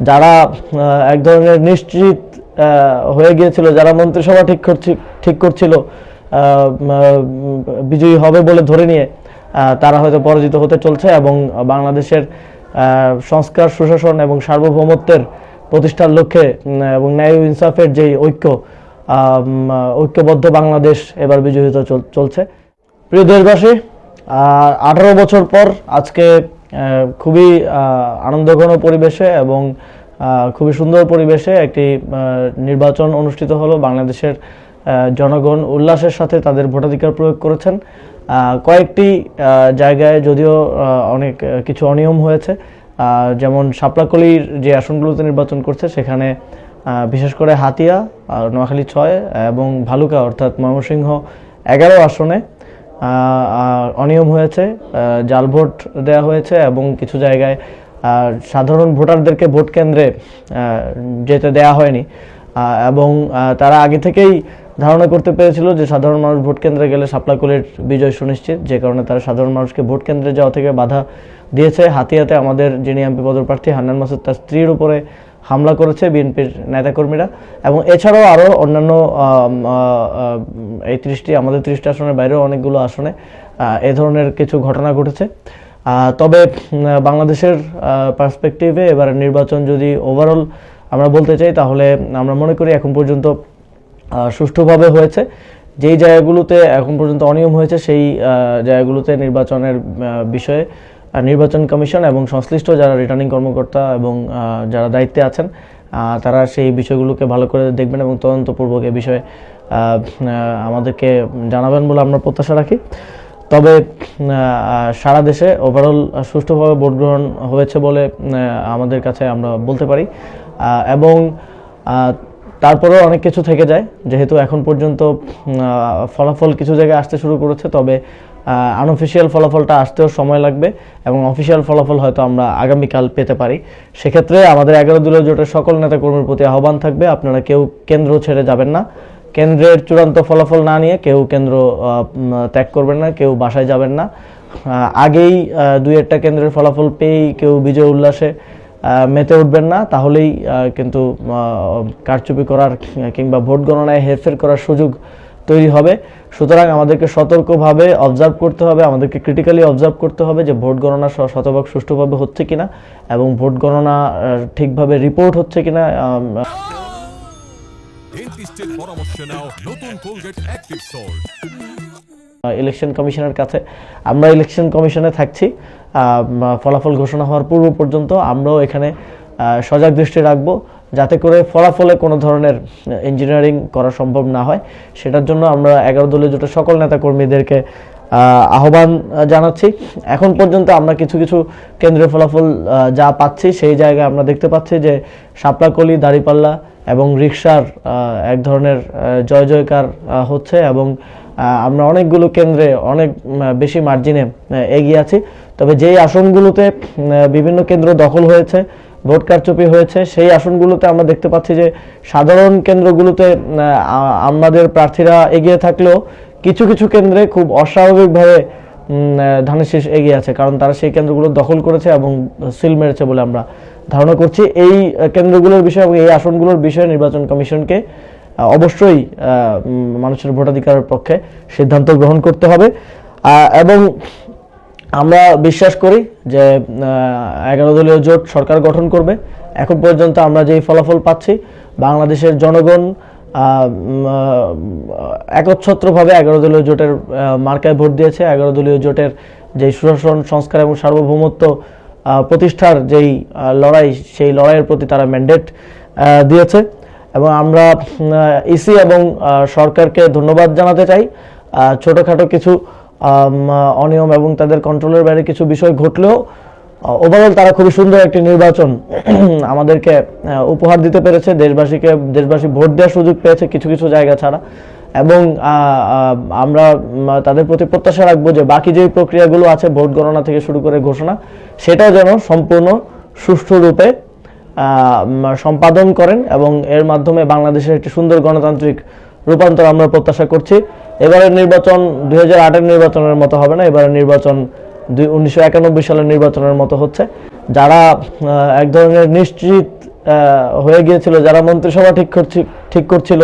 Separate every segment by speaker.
Speaker 1: যারা এক ধরনের নিশ্চিত হয়ে গিয়েছিল, যারা মন্ত্রিসভা ঠিক করছিল বিজয়ী হবে বলে ধরে নিয়ে, তারা হয়তো পরাজিত হতে চলছে এবং বাংলাদেশের সংস্কার, সুশাসন এবং সার্বভৌমত্বের প্রতিষ্ঠার লক্ষ্যে এবং ন্যায় ইনসাফের যেই ঐক্যবদ্ধ বাংলাদেশ এবার বিজয়ী হতে চলছে। প্রিয় দেশবাসী, 18 বছর পর আজকে খুবই আনন্দঘন পরিবেশে এবং খুবই সুন্দর পরিবেশে একটি নির্বাচন অনুষ্ঠিত হলো। বাংলাদেশের জনগণ উল্লাসের সাথে তাদের ভোটাধিকার প্রয়োগ করেছেন। কয়েকটি জায়গায় যদিও অনেক কিছু অনিয়ম হয়েছে, যেমন শাপলাকলির যে আসনগুলোতে নির্বাচন করছে সেখানে বিশেষ করে হাতিয়া, নোয়াখালী 6 এবং ভালুকা অর্থাৎ ময়মনসিংহ 11 আসনে অনিয়ম হয়েছে, জাল ভোট দেওয়া হয়েছে এবং কিছু জায়গায় সাধারণ ভোটারদেরকে ভোট কেন্দ্রে যেতে দেয়া হয়নি এবং তারা আগে থেকেই ধারণা করতে পেরেছিল যে সাধারণ মানুষ ভোট কেন্দ্রে গেলে শাপলাকলির বিজয় সুনিশ্চিত, যে কারণে তারা সাধারণ মানুষকে ভোট কেন্দ্রে যাওয়া থেকে বাধা দিয়েছে। হাতিয়াতে আমাদের যিনি এমপি পদপ্রার্থী হান্নান মাসুদ তার স্ত্রীর উপরে হামলা করেছে বিএনপির নেতাকর্মীরা এবং এছাড়াও আরও অন্যান্য এই 30টি আমাদের 30টি আসনের বাইরেও অনেকগুলো আসনে এ ধরনের কিছু ঘটনা ঘটেছে। তবে বাংলাদেশের পার্সপেক্টিভে এবার নির্বাচন যদি ওভারঅল আমরা বলতে চাই তাহলে আমরা মনে করি এখন পর্যন্ত সুষ্ঠুভাবে হয়েছে। যেই জায়গাগুলোতে এখন পর্যন্ত অনিয়ম হয়েছে সেই জায়গাগুলোতে নির্বাচনের বিষয়ে নির্বাচন কমিশন এবং সংশ্লিষ্ট যারা রিটার্নিং কর্মকর্তা এবং যারা দায়িত্বে আছেন তারা সেই বিষয়গুলোকে ভালো করে দেখবেন এবং তদন্তপূর্বক এ বিষয়ে আমাদেরকে জানাবেন বলে আমরা প্রত্যাশা রাখি। তবে সারা দেশে ওভারঅল সুষ্ঠুভাবে ভোট গ্রহণ হয়েছে বলে আমাদের কাছে আমরা বলতে পারি এবং তারপরেও অনেক কিছু থেকে যায়, যেহেতু এখন পর্যন্ত ফলাফল কিছু জায়গায় আসতে শুরু করেছে। তবে আনঅফিসিয়াল ফলাফলটা আসতেও সময় লাগবে এবং অফিসিয়াল ফলাফল হয়তো আমরা আগামীকাল পেতে পারি। সেক্ষেত্রে আমাদের 11 দলীয় জোটের সকল নেতাকর্মীর প্রতি আহ্বান থাকবে, আপনারা কেউ কেন্দ্র ছেড়ে যাবেন না, কেন্দ্রের চূড়ান্ত ফলাফল না নিয়ে কেউ কেন্দ্র ত্যাগ করবেন না, কেউ বাসায় যাবেন না। আগেই 2-1টা কেন্দ্রের ফলাফল পেয়েই কেউ বিজয় উল্লাসে মেতে উঠবেন না, তাহলেই কিন্তু কারচুপি করার কিংবা ভোট গণনায় হেরফের করার সুযোগ তৈরি হবে। সুতরাং আমাদেরকে সতর্কভাবে অবজার্ভ করতে হবে, আমাদেরকে ক্রিটিক্যালি অবজার্ভ করতে হবে যে ভোট গণনা শতভাগ সুষ্ঠুভাবে হচ্ছে কিনা এবং ভোট গণনা ঠিকভাবে রিপোর্ট হচ্ছে কিনা। ইলেকশন কমিশনের কাছে আমরা ইলেকশন কমিশনে থাকছি ফলাফল ঘোষণা হওয়ার পূর্ব পর্যন্ত। আমরাও এখানে সজাগ দৃষ্টি রাখবো যাতে করে ফলাফলে কোনো ধরনের ইঞ্জিনিয়ারিং করা সম্ভব না হয়। সেটার জন্য আমরা 11 দলীয় জোটের সকল নেতাকর্মীদেরকে আহ্বান জানাচ্ছি। এখন পর্যন্ত আমরা কিছু কিছু কেন্দ্রের ফলাফল যা পাচ্ছি সেই জায়গায় আমরা দেখতে পাচ্ছি যে শাপলাকলি, দাঁড়িপাল্লা এবং রিকশার এক ধরনের জয় জয়কার হচ্ছে এবং আমরা অনেকগুলো কেন্দ্রে অনেক বেশি মার্জিনে এগিয়ে আছি। তবে যেই আসনগুলোতে বিভিন্ন কেন্দ্র দখল হয়েছে, ভোট কারচুপি হয়েছে, সেই আসনগুলোতে আমরা দেখতে পাচ্ছি যে সাধারণ কেন্দ্রগুলোতে আমাদের প্রার্থীরা এগিয়ে থাকলেও কিছু কিছু কেন্দ্রে খুব অস্বাভাবিকভাবে ধানের শীষ এগিয়ে আছে, কারণ তারা সেই কেন্দ্রগুলো দখল করেছে এবং সিল মেরেছে বলে আমরা ধারণা করছি। এই কেন্দ্রগুলোর বিষয়ে এবং এই আসনগুলোর বিষয়ে নির্বাচন কমিশনকে অবশ্যই মানুষের ভোটাধিকারের পক্ষে সিদ্ধান্ত গ্রহণ করতে হবে এবং আমরা বিশ্বাস করি যে 11 দলীয় জোট সরকার গঠন করবে। এখন পর্যন্ত আমরা যেই ফলাফল পাচ্ছি, বাংলাদেশের জনগণ একচ্ছত্রভাবে 11 দলীয় জোটের মার্কায় ভোট দিয়েছে। 11 দলীয় জোটের যেই সুশাসন, সংস্কার এবং সার্বভৌমত্ব প্রতিষ্ঠার যেই লড়াই, সেই লড়াইয়ের প্রতি তারা ম্যান্ডেট দিয়েছে এবং আমরা ইসি এবং সরকারকে ধন্যবাদ জানাতে চাই। ছোটোখাটো কিছু অনিয়ম এবং তাদের কন্ট্রোলের বাইরে কিছু বিষয় ঘটলেও ওভারঅল তারা খুবই সুন্দর একটি নির্বাচন আমাদেরকে উপহার দিতে পেরেছে। দেশবাসী ভোট দেওয়ার সুযোগ পেয়েছে কিছু কিছু জায়গা ছাড়া এবং আমরা তাদের প্রতি প্রত্যাশা রাখবো যে বাকি যে প্রক্রিয়াগুলো আছে ভোট গণনা থেকে শুরু করে ঘোষণা, সেটাও যেন সম্পূর্ণ সুষ্ঠু রূপে সম্পাদন করেন এবং এর মাধ্যমে বাংলাদেশের একটি সুন্দর গণতান্ত্রিক রূপান্তর আমরা প্রত্যাশা করছি। এবারের নির্বাচন 2008-এর নির্বাচনের মতো হবে না, এবারের নির্বাচন 1991 সালের নির্বাচনের মতো হচ্ছে। যারা এক ধরনের নিশ্চিত হয়ে গিয়েছিল, যারা মন্ত্রিসভা ঠিক করছিল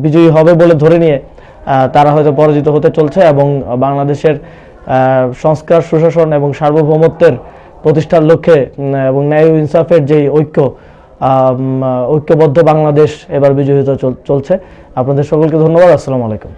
Speaker 1: বিজয়ী হবে বলে ধরে নিয়ে, তারা হয়তো পরাজিত হতে চলছে এবং বাংলাদেশের সংস্কার, সুশাসন এবং সার্বভৌমত্বের প্রতিষ্ঠার লক্ষ্যে এবং ন্যায় ও ইনসাফের যেই ঐক্যবদ্ধ বাংলাদেশ এবার বিজয়ী হতে চলছে। আপনাদের সকলকে ধন্যবাদ। আসসালামু আলাইকুম।